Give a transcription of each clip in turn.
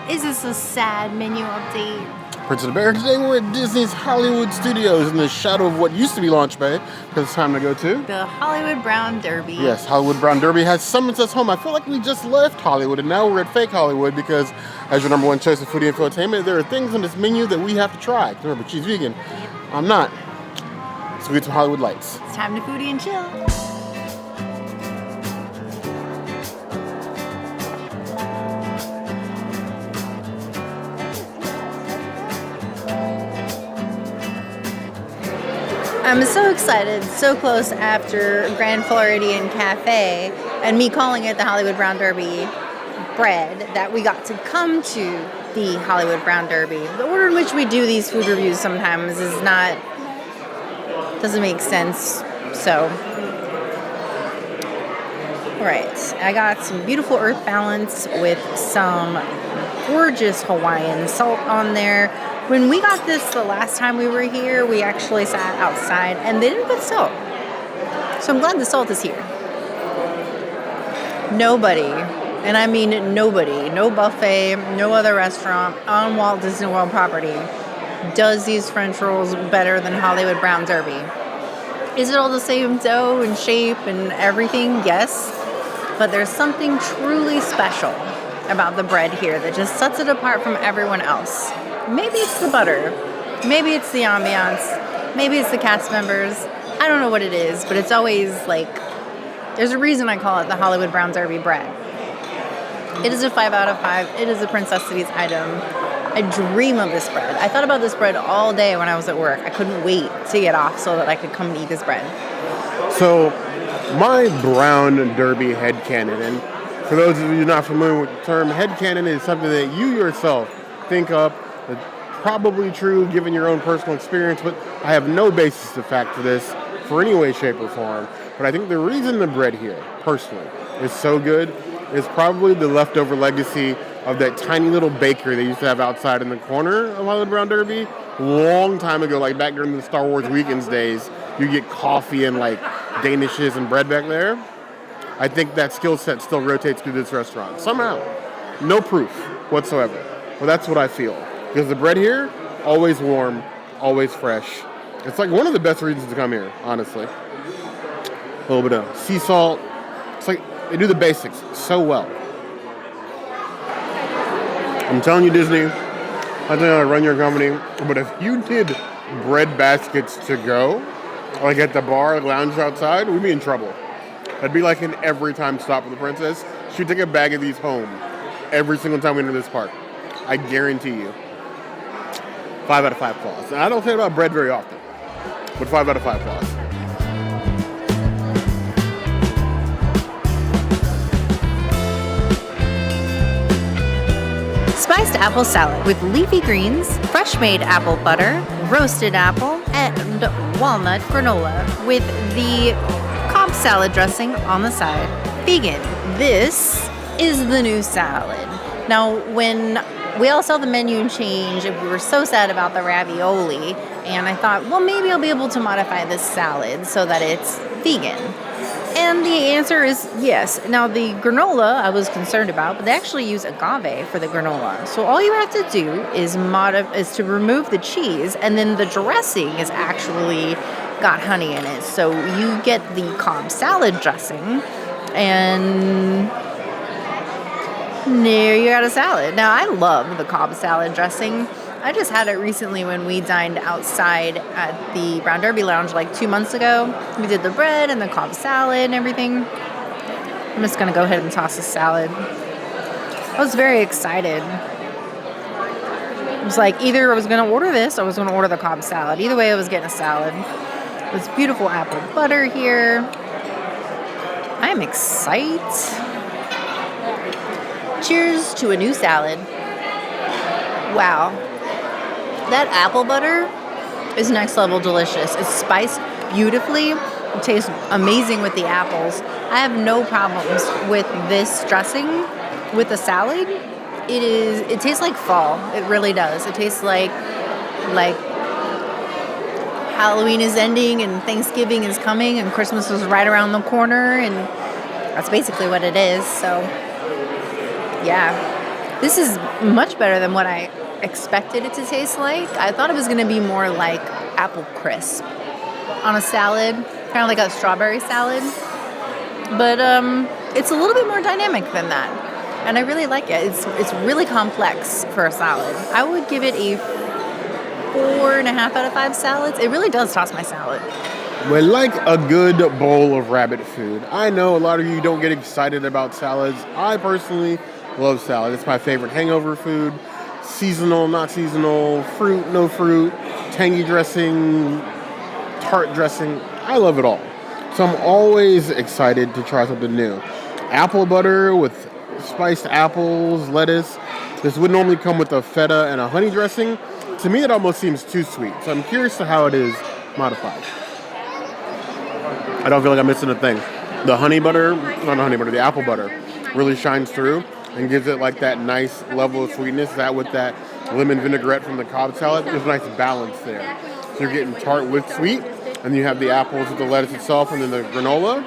Is this a sad menu update? Prince of the Bear. Today we're at Disney's Hollywood Studios in the shadow of what used to be Launch Bay, because it's time to go to the Hollywood Brown Derby. Yes, Hollywood Brown Derby has summoned us home. I feel like we just left Hollywood and now we're at fake Hollywood because, as your number one choice of foodie and infotainment, there are things on this menu that we have to try. Remember, she's vegan. I'm not. So we get some Hollywood lights. It's time to foodie and chill. I'm so excited, so close after Grand Floridian Cafe and me calling it the Hollywood Brown Derby bread that we got to come to the Hollywood Brown Derby. The order in which we do these food reviews sometimes doesn't make sense. So, alright, I got some beautiful earth balance with some gorgeous Hawaiian salt on there. When we got this the last time we were here, we actually sat outside and they didn't put salt. So I'm glad the salt is here. Nobody, and I mean nobody, no buffet, no other restaurant on Walt Disney World property does these French rolls better than Hollywood Brown Derby. Is it all the same dough and shape and everything? Yes. But there's something truly special about the bread here that just sets it apart from everyone else. Maybe it's the butter, maybe it's the ambiance, maybe it's the cast members. I don't know what it is, but it's always like, there's a reason I call it the Hollywood Brown Derby bread. It is a 5 out of 5. It is a Princess Cities item. I dream of this bread. I thought about this bread all day when I was at work. I couldn't wait to get off so that I could come and eat this bread. So, my Brown Derby headcanon, and for those of you not familiar with the term, headcanon is something that you yourself think up. It's probably true given your own personal experience, but I have no basis to fact for this for any way, shape, or form. But I think the reason the bread here, personally, is so good is probably the leftover legacy of that tiny little baker they used to have outside in the corner of Hollywood Brown Derby long time ago, like back during the Star Wars Weekends days. You get coffee and like Danishes and bread back there. I think that skill set still rotates through this restaurant somehow. No proof whatsoever, but that's what I feel. Because the bread here, always warm, always fresh. It's like one of the best reasons to come here, honestly. A little bit of sea salt. It's like they do the basics so well. I'm telling you, Disney, I don't know how to run your company, but if you did bread baskets to go, like at the bar, lounge outside, we'd be in trouble. That'd be like an every time stop with the princess. She'd take a bag of these home every single time we enter this park. I guarantee you. 5 out of 5 claws. And I don't say about bread very often, but 5 out of 5 claws. Spiced apple salad with leafy greens, fresh made apple butter, roasted apple, and walnut granola with the Cobb salad dressing on the side. Vegan. This is the new salad. Now, when we all saw the menu change, and we were so sad about the ravioli, and I thought, well, maybe I'll be able to modify this salad so that it's vegan. And the answer is yes. Now, the granola I was concerned about, but they actually use agave for the granola. So all you have to do is to remove the cheese, and then the dressing is actually got honey in it. So you get the Cobb salad dressing, and there you got a salad. Now, I love the Cobb salad dressing. I just had it recently when we dined outside at the Brown Derby Lounge like 2 months ago. We did the bread and the Cobb salad and everything. I'm just going to go ahead and toss the salad. I was very excited. It was like either I was going to order this or I was going to order the Cobb salad. Either way, I was getting a salad. There's beautiful apple butter here. I am excited. Cheers to a new salad. Wow. That apple butter is next level delicious. It's spiced beautifully. It tastes amazing with the apples. I have no problems with this dressing with the salad. It tastes like fall. It really does. It tastes like Halloween is ending and Thanksgiving is coming and Christmas is right around the corner, and that's basically what it is. So yeah, This is much better than what I expected it to taste like. I thought it was going to be more like apple crisp on a salad, kind of like a strawberry salad. But it's a little bit more dynamic than that. And I really like it. It's really complex for a salad. I would give it a 4.5 out of 5 salads. It really does toss my salad. We like a good bowl of rabbit food. I know a lot of you don't get excited about salads. I personally love salad. It's my favorite hangover food. Seasonal, not seasonal, fruit, no fruit, tangy dressing, tart dressing. I love it all. So I'm always excited to try something new. Apple butter with spiced apples, lettuce. This would normally come with a feta and a honey dressing. To me, it almost seems too sweet. So I'm curious to how it is modified. I don't feel like I'm missing a thing. The the apple butter really shines through and gives it like that nice level of sweetness. That with that lemon vinaigrette from the Cobb salad, there's a nice balance there. So you're getting tart with sweet, and you have the apples with the lettuce itself, and then the granola.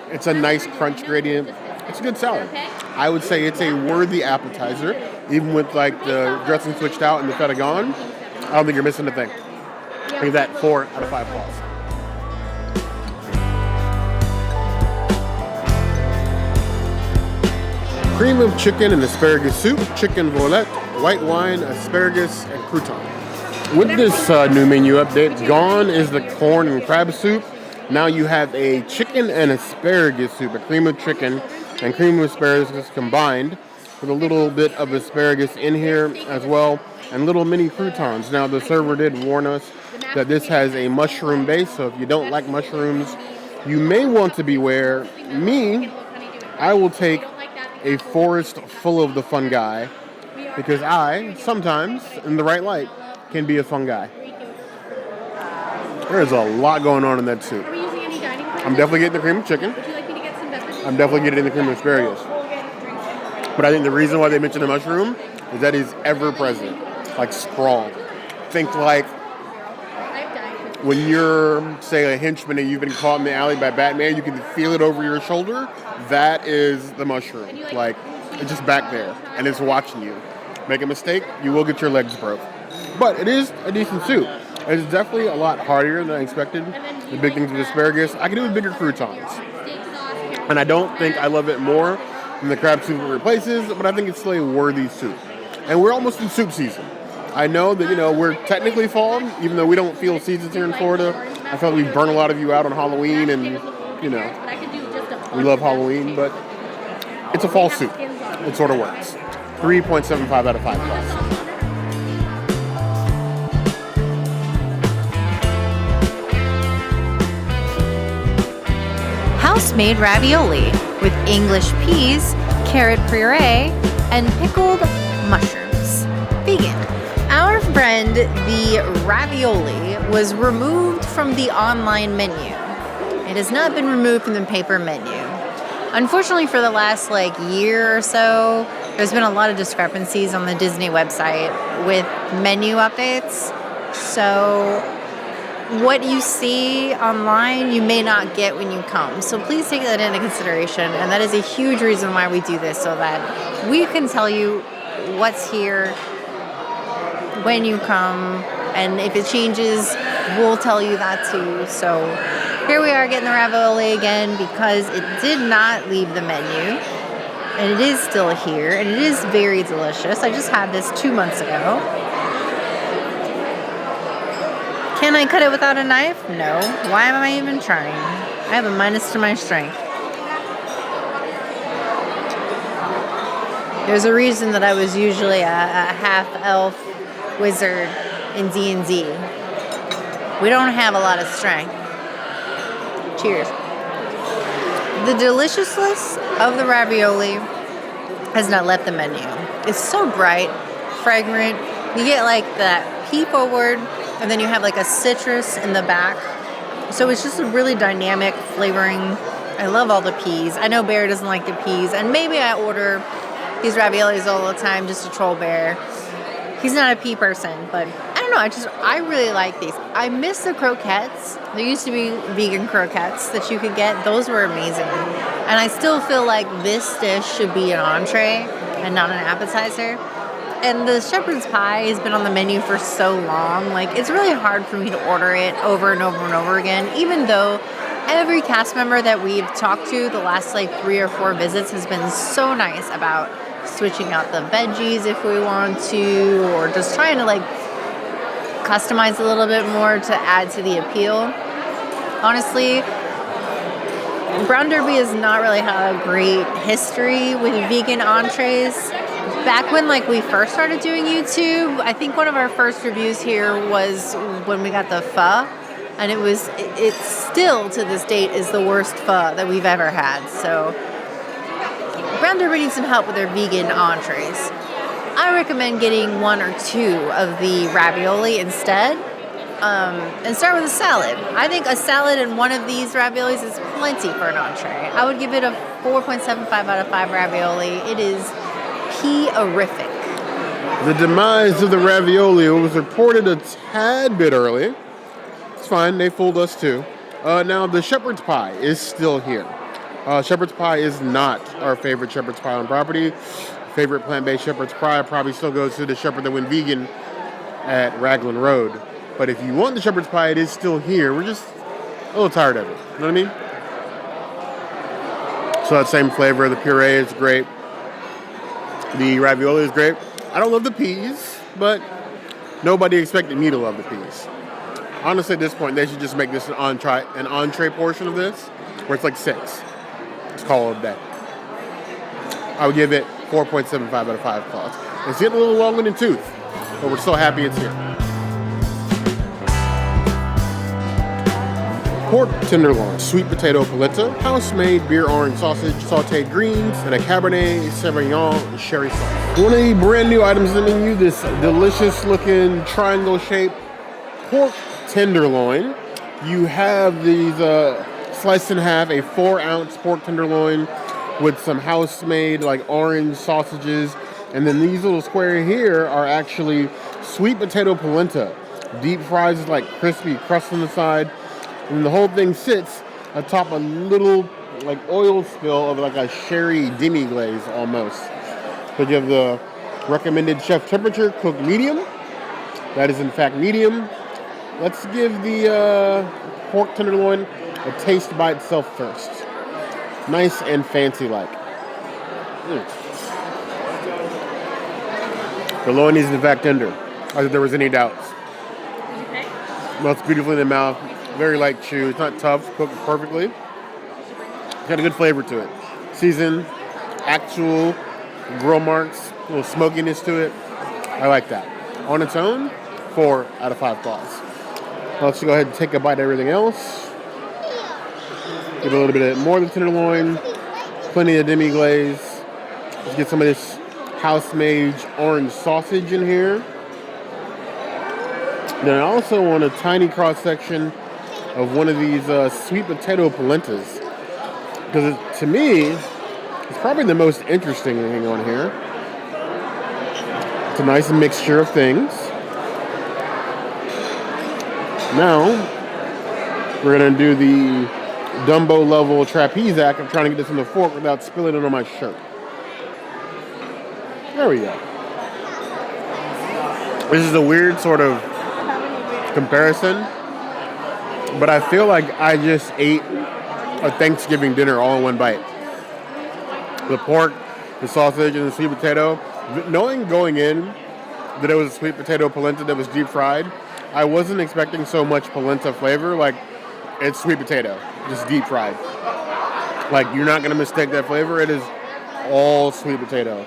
It's a nice crunch gradient. It's a good salad. I would say it's a worthy appetizer, even with like the dressing switched out and the feta gone. I don't think you're missing a thing. I give that 4 out of 5 balls. Cream of chicken and asparagus soup, chicken velouté, white wine, asparagus, and crouton. With this new menu update, gone is the corn and crab soup. Now you have a chicken and asparagus soup, a cream of chicken and cream of asparagus combined with a little bit of asparagus in here as well, and little mini croutons. Now the server did warn us that this has a mushroom base, so if you don't like mushrooms, you may want to beware. I will take a forest full of the fungi, because I, sometimes, in the right light, can be a fungi. There's a lot going on in that soup. I'm definitely getting the cream of chicken. I'm definitely getting the cream of asparagus. But I think the reason why they mention the mushroom is that it's ever present, like sprawled. Think like when you're, say, a henchman and you've been caught in the alley by Batman, you can feel it over your shoulder. That is the mushroom. Like, it's just back there, and it's watching you. Make a mistake, you will get your legs broke. But it is a decent soup. It's definitely a lot heartier than I expected. The big things with asparagus. I could do with bigger croutons. And I don't think I love it more than the crab soup it replaces, but I think it's still a worthy soup. And we're almost in soup season. I know that, we're technically fall, even though we don't feel seasons here in Florida. I feel like we burn a lot of you out on Halloween, and, we love Halloween, but it's a fall soup. It sort of works. 3.75 out of 5 plus. House-made ravioli with English peas, carrot puree, and pickled mushrooms. Vegan. Our friend, the ravioli, was removed from the online menu. It has not been removed from the paper menu. Unfortunately, for the last year or so, there's been a lot of discrepancies on the Disney website with menu updates. So what you see online, you may not get when you come. So please take that into consideration. And that is a huge reason why we do this, so that we can tell you what's here when you come. And if it changes, we'll tell you that too. So here we are getting the ravioli again, because it did not leave the menu. And it is still here. And it is very delicious. I just had this 2 months ago. Can I cut it without a knife? No. Why am I even trying? I have a minus to my strength. There's a reason that I was usually a half-elf wizard in D&D. We don't have a lot of strength. Cheers. The deliciousness of the ravioli has not left the menu. It's so bright, fragrant. You get that pea forward, and then you have a citrus in the back. So it's just a really dynamic flavoring. I love all the peas. I know Bear doesn't like the peas, and maybe I order these raviolis all the time just to troll Bear. He's not a pea person, but I don't know. I really like these. I miss the croquettes. There used to be vegan croquettes that you could get. Those were amazing. And I still feel like this dish should be an entree and not an appetizer. And the shepherd's pie has been on the menu for so long. Like, it's really hard for me to order it over and over and over again, even though every cast member that we've talked to the last like 3 or 4 visits has been so nice about switching out the veggies if we want to, or just trying to like customize a little bit more to add to the appeal. Honestly, Brown Derby has not really had a great history with vegan entrees. Back when like we first started doing YouTube, I think one of our first reviews here was when we got the pho, and it still to this date is the worst pho that we've ever had. So Brown Derby needs some help with their vegan entrees. I recommend getting 1 or 2 of the ravioli instead, and start with a salad. I think a salad and 1 of these raviolis is plenty for an entree. I would give it a 4.75 out of 5 ravioli. It is pee-erific. The demise of the ravioli was reported a tad bit early. It's fine, they fooled us too. Now, the shepherd's pie is still here. Shepherd's pie is not our favorite shepherd's pie on property. Favorite plant-based shepherd's pie probably still goes to the shepherd that went vegan at Raglan Road. But if you want the shepherd's pie, it is still here. We're just a little tired of it. You know what I mean? So that same flavor. The puree is great. The ravioli is great. I don't love the peas, but nobody expected me to love the peas. Honestly, at this point, they should just make this an entree portion of this, where it's like 6. Let's call it a day. I would give it 4.75 out of 5 claws. It's getting a little long in the tooth, but we're so happy it's here. Pork tenderloin, sweet potato polenta, house-made beer orange sausage, sautéed greens, and a Cabernet Sauvignon-Sherry sauce. One of the brand new items in the menu, this delicious-looking triangle-shaped pork tenderloin. You have these sliced in half, a 4-ounce pork tenderloin with some house-made like orange sausages, and then these little squares here are actually sweet potato polenta, deep fries with like crispy crust on the side. And the whole thing sits atop a little like oil spill of like a sherry demi-glaze almost. So you have the recommended chef temperature, cooked medium. That is in fact medium. Let's give the pork tenderloin a taste by itself first. Nice and fancy like. The loin is in fact tender, as if there was any doubts. Okay. Melts beautifully in the mouth. Very light chew. It's not tough. Cooked perfectly. It's got a good flavor to it. Seasoned, actual grill marks, a little smokiness to it. I like that. On its own, 4 out of 5 claws. Let's go ahead and take a bite of everything else. Give it a little bit more than tenderloin. Plenty of demi-glaze. Let's get some of this house-made orange sausage in here. Then I also want a tiny cross-section of one of these sweet potato polentas, because to me, it's probably the most interesting thing on here. It's a nice mixture of things. Now, we're going to do the Dumbo level trapeze act of trying to get this on the fork without spilling it on my shirt. There we go. This is a weird sort of comparison, but I feel like I just ate a Thanksgiving dinner all in one bite. The pork, the sausage, and the sweet potato. Knowing going in that it was a sweet potato polenta that was deep fried, I wasn't expecting so much polenta flavor. Like, it's sweet potato, just deep fried. Like, you're not going to mistake that flavor. It is all sweet potato.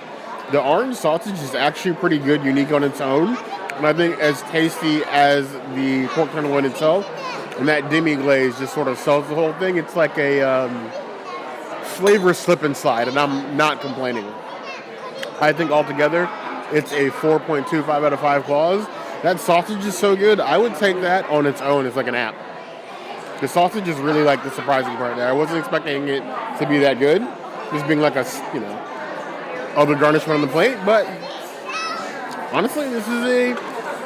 The orange sausage is actually pretty good, unique on its own. And I think as tasty as the pork tenderloin itself, and that demi-glaze just sort of sells the whole thing. It's like a flavor slip and slide, and I'm not complaining. I think altogether, it's a 4.25 out of 5 claws. That sausage is so good, I would take that on its own as like an app. The sausage is really like the surprising part there. I wasn't expecting it to be that good, just being like a, other garnishment on the plate, but honestly, this is a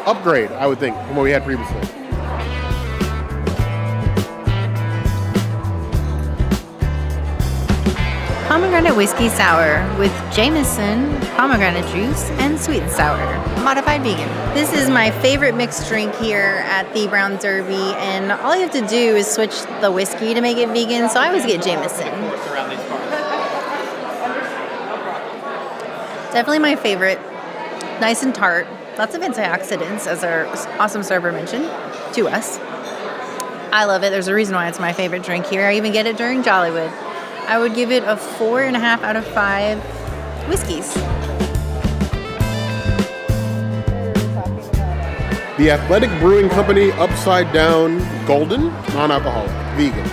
upgrade, I would think, from what we had previously. Pomegranate Whiskey Sour with Jameson, pomegranate juice, and sweet and sour. Modified vegan. This is my favorite mixed drink here at the Brown Derby, and all you have to do is switch the whiskey to make it vegan, so I always get Jameson. Definitely my favorite. Nice and tart. Lots of antioxidants, as our awesome server mentioned to us. I love it. There's a reason why it's my favorite drink here. I even get it during Jollywood. I would give it a 4.5 out of 5 whiskeys. The Athletic Brewing Company Upside Down Golden, non-alcoholic, vegan.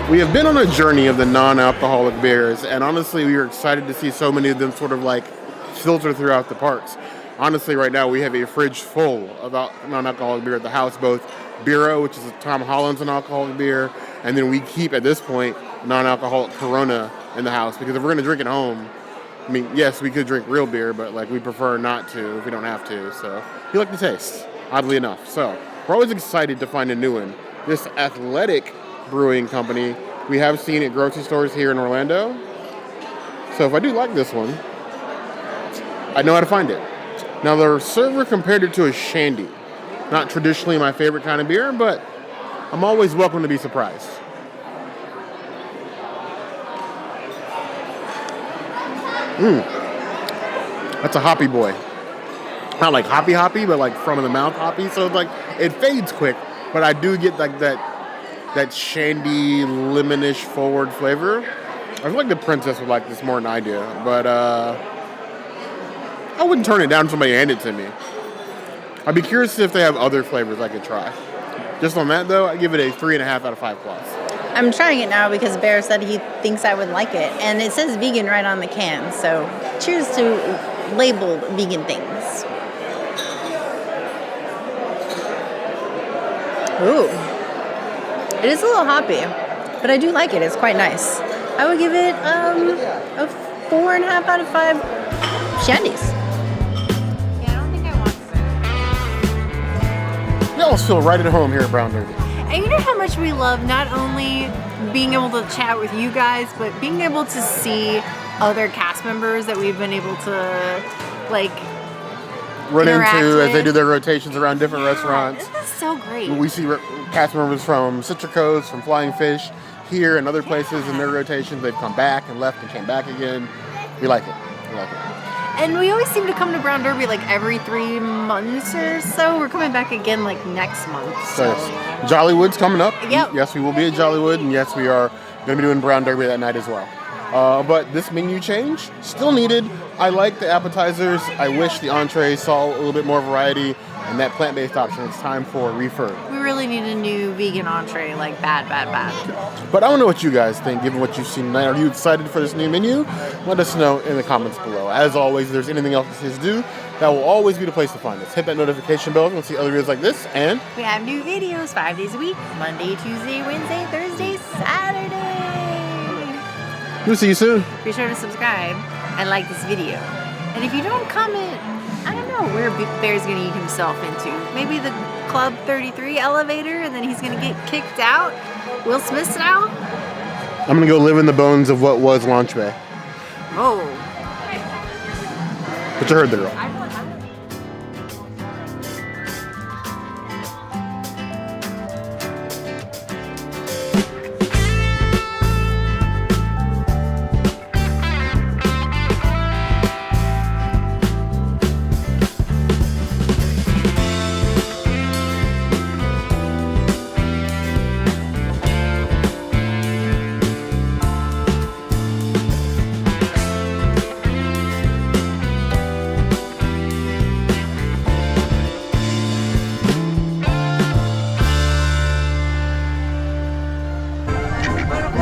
We have been on a journey of the non-alcoholic beers, and honestly, we are excited to see so many of them sort of like filter throughout the parks. Honestly, right now, we have a fridge full of non-alcoholic beer at the house, both Biro, which is a Tom Holland's non-alcoholic beer, and then we keep, at this point, non-alcoholic Corona in the house, because if we're going to drink at home, I mean, yes, we could drink real beer, but like we prefer not to if we don't have to. So we like the taste, oddly enough. So we're always excited to find a new one. This Athletic Brewing Company, we have seen at grocery stores here in Orlando. So if I do like this one, I know how to find it. Now the server compared it to a shandy. Not traditionally my favorite kind of beer, but I'm always welcome to be surprised. That's a hoppy boy. Not like hoppy, but like front of the mouth hoppy. So it's like it fades quick, but I do get like that shandy lemonish forward flavor. I feel like the princess would like this more than I do, but I wouldn't turn it down if somebody handed it to me. I'd be curious if they have other flavors I could try. Just on that though, I give it a 3.5 out of 5 plus. I'm trying it now because Bear said he thinks I would like it. And it says vegan right on the can. So cheers to labeled vegan things. Ooh. It is a little hoppy, but I do like it. It's quite nice. I would give it a 4.5 out of 5 shandies. Yeah, I don't think I want to. Y'all feel right at home here at Brown Derby. And you know how much we love not only being able to chat with you guys, but being able to see other cast members that we've been able to like run interact into with. As they do their rotations around different restaurants. This is so great. We see cast members from Citrico's, from Flying Fish, here and other places in their rotations. They've come back and left and came back again. We like it. We like it. And we always seem to come to Brown Derby like every 3 months or so. We're coming back again like next month. So yes. Jollywood's coming up. Yep. Yes, we will be at Jollywood, and yes, we are going to be doing Brown Derby that night as well. But this menu change, still needed. I like the appetizers. I wish the entrees saw a little bit more variety, and that plant-based option. It's time for a refurb. We really need a new vegan entree, like bad. But I don't know what you guys think, given what you've seen tonight. Are you excited for this new menu? Let us know in the comments below. As always, if there's anything else to do, that will always be the place to find us. Hit that notification bell if you want to see other videos like this, and we have new videos 5 days a week, Monday, Tuesday, Wednesday, Thursday, Saturday. we'll see you soon. Be sure to subscribe and like this video. And if you don't comment, I don't know where Bear's going to eat himself into. Maybe the Club 33 elevator, and then he's going to get kicked out, Will Smith style. I'm going to go live in the bones of what was Launch Bay. Oh. But you heard the girl.